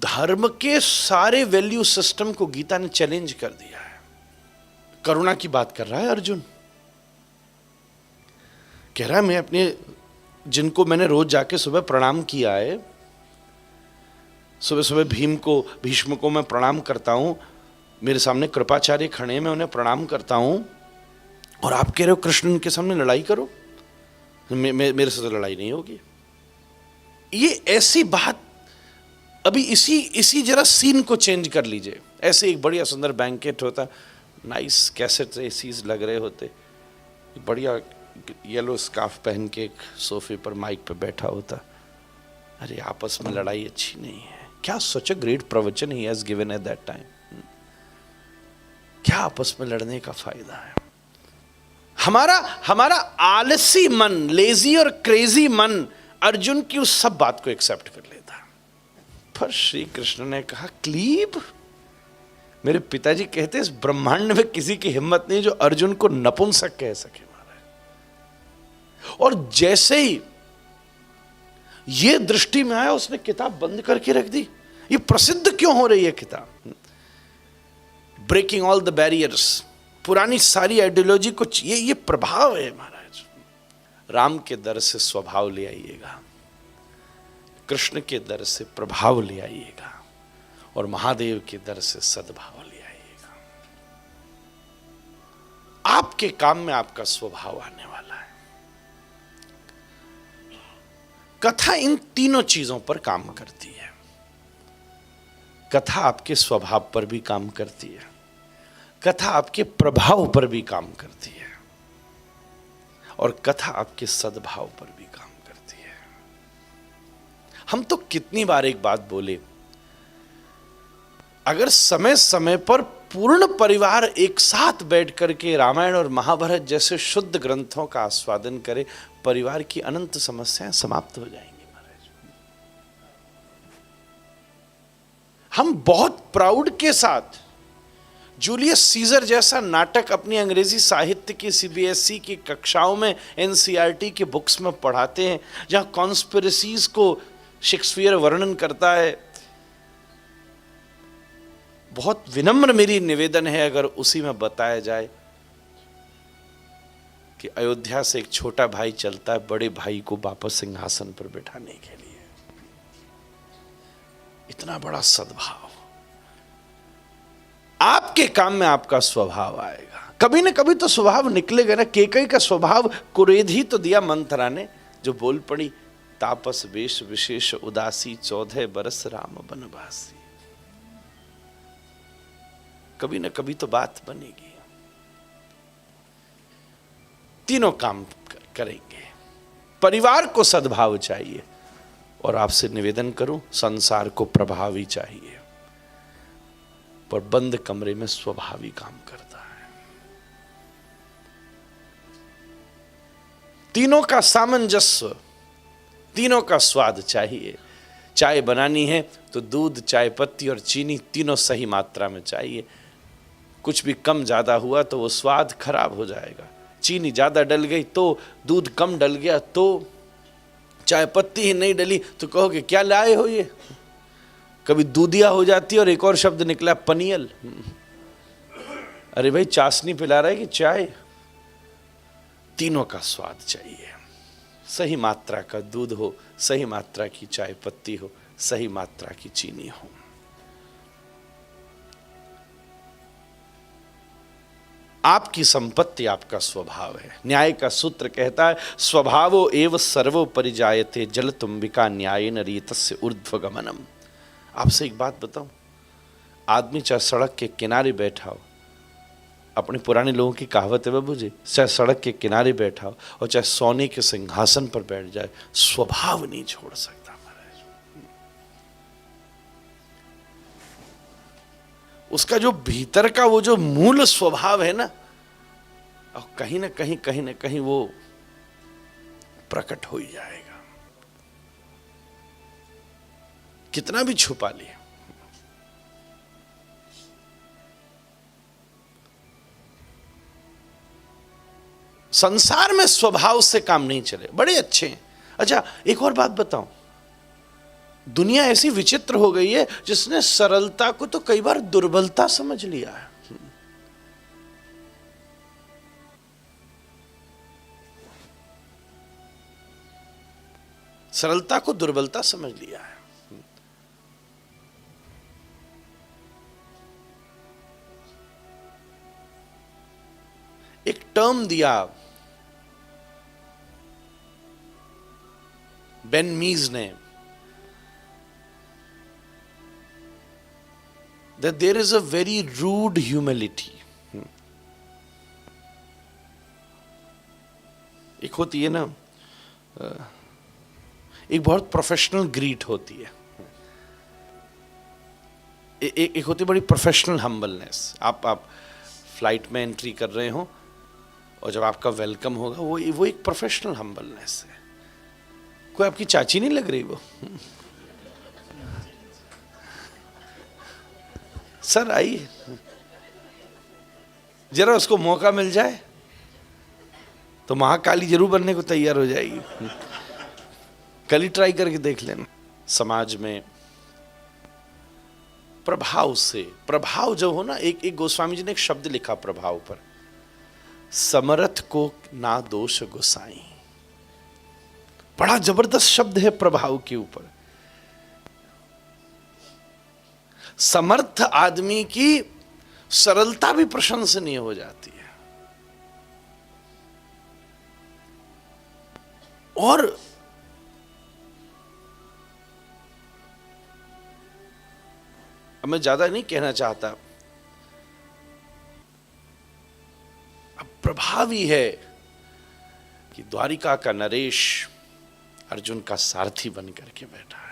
धर्म के सारे वैल्यू सिस्टम को गीता ने चैलेंज कर दिया है। करुणा की बात कर रहा है अर्जुन, कह रहा है मैं अपने जिनको मैंने रोज जाके सुबह प्रणाम किया है, सुबह सुबह भीष्म को मैं प्रणाम करता हूं, मेरे सामने कृपाचार्य खड़े हैं, मैं उन्हें प्रणाम करता हूं, और आप कह रहे हो कृष्ण इनके सामने लड़ाई करो, मेरे से तो लड़ाई नहीं होगी। ये ऐसी बात, अभी इसी जरा सीन को चेंज कर लीजिए। ऐसे एक बढ़िया सुंदर बैंकेट होता, नाइस कैसेट एसीज लग रहे होते, बढ़िया येलो स्कार्फ पहन के एक सोफे पर माइक पे बैठा होता, अरे आपस में लड़ाई अच्छी नहीं है। क्या सच अ ग्रेट प्रवचन he has given at that time. क्या आपस में लड़ने का फायदा है। हमारा आलसी मन, लेजी और क्रेजी मन अर्जुन की उस सब बात को एक्सेप्ट कर लेता। पर श्री कृष्ण ने कहा क्लीब, मेरे पिताजी कहते इस ब्रह्मांड में किसी की हिम्मत नहीं जो अर्जुन को नपुंसक कह सके महाराज। और जैसे ही ये दृष्टि में आया उसने किताब बंद करके रख दी। ये प्रसिद्ध क्यों हो रही है किताब? ब्रेकिंग ऑल द बैरियर्स, पुरानी सारी आइडियोलॉजी को, ये प्रभाव है महाराज। राम के दर से स्वभाव ले आइएगा, कृष्ण के दर से प्रभाव ले आइएगा, और महादेव के दर से सद्भाव ले आइएगा। आपके काम में आपका स्वभाव आने वाला है। कथा इन तीनों चीजों पर काम करती है। कथा आपके स्वभाव पर भी काम करती है, कथा आपके प्रभाव पर भी काम करती है, और कथा आपके सद्भाव पर भी काम करती है। हम तो कितनी बार एक बात बोले, अगर समय समय पर पूर्ण परिवार एक साथ बैठ करके रामायण और महाभारत जैसे शुद्ध ग्रंथों का आस्वादन करे, परिवार की अनंत समस्याएं समाप्त हो जाएंगी महाराज। हम बहुत प्राउड के साथ जूलियस सीजर जैसा नाटक अपनी अंग्रेजी साहित्य की सीबीएसई की कक्षाओं में, एनसीईआरटी की बुक्स में पढ़ाते हैं, जहां कॉन्स्पिरेसीज को शेक्सपियर वर्णन करता है। बहुत विनम्र मेरी निवेदन है, अगर उसी में बताया जाए कि अयोध्या से एक छोटा भाई चलता है बड़े भाई को वापस सिंहासन पर बैठाने के लिए, इतना बड़ा सद्भाव। आपके काम में आपका स्वभाव आएगा, कभी न कभी तो स्वभाव निकलेगा ना। केकई का स्वभाव कुरेद ही तो दिया मंथरा ने, जो बोल पड़ी तापस वेश विशेष उदासी 14 बरस राम बनवासी। कभी न कभी तो बात बनेगी। तीनों काम करेंगे। परिवार को सद्भाव चाहिए, और आपसे निवेदन करूं संसार को प्रभावी चाहिए, पर बंद कमरे में स्वभावी काम करता है। तीनों का सामंजस्य, तीनों का स्वाद चाहिए। चाय बनानी है तो दूध, चाय पत्ती और चीनी तीनों सही मात्रा में चाहिए। कुछ भी कम ज्यादा हुआ तो वो स्वाद खराब हो जाएगा। चीनी ज्यादा डल गई तो, दूध कम डल गया तो, चाय पत्ती ही नहीं डली तो कहोगे क्या लाए हो ये। कभी दूधिया हो जाती है और एक और शब्द निकला पनियल। अरे भाई चाशनी पिला रहा है कि चाय? तीनों का स्वाद चाहिए। सही मात्रा का दूध हो, सही मात्रा की चाय पत्ती हो, सही मात्रा की चीनी हो। आपकी संपत्ति आपका स्वभाव है। न्याय का सूत्र कहता है स्वभावो एव सर्वो परिजायते जलतुंबिका न्यायेन रीतस्य ऊर्ध्वगमनम। आपसे एक बात बताऊं, आदमी चाहे सड़क के किनारे बैठा हो, अपने पुराने लोगों की कहावत है बाबू जी, चाहे सड़क के किनारे बैठा हो और चाहे सोने के सिंहासन पर बैठ जाए, स्वभाव नहीं छोड़ सकता महाराज। उसका जो भीतर का वो जो मूल स्वभाव है ना, और कहीं ना कहीं वो प्रकट हो ही जाएगा, कितना भी छुपा लिया। संसार में स्वभाव से काम नहीं चले। बड़े अच्छे हैं। अच्छा एक और बात बताऊं, दुनिया ऐसी विचित्र हो गई है जिसने सरलता को तो कई बार दुर्बलता समझ लिया है। सरलता को दुर्बलता समझ लिया है। एक टर्म दिया बेन मीज ने, that there is a very rude humility. एक होती है ना, एक बहुत प्रोफेशनल ग्रीट होती है, एक होती है बड़ी प्रोफेशनल हम्बलनेस। आप फ्लाइट में एंट्री कर रहे हो और जब आपका वेलकम होगा वो एक प्रोफेशनल हम्बलनेस है। कोई आपकी चाची नहीं लग रही वो, सर आइए, जरा उसको मौका मिल जाए तो महाकाली जरूर बनने को तैयार हो जाएगी। कल ही ट्राई करके देख लेना। समाज में प्रभाव से, प्रभाव जब हो ना, एक गोस्वामी जी ने एक शब्द लिखा प्रभाव पर, समर्थ को ना दोष गोसाई। बड़ा जबरदस्त शब्द है प्रभाव के ऊपर। समर्थ आदमी की सरलता भी प्रशंसनीय हो जाती है। और अब मैं ज्यादा नहीं कहना चाहता, अब प्रभावी है कि द्वारिका का नरेश अर्जुन का सारथी बन करके बैठा है।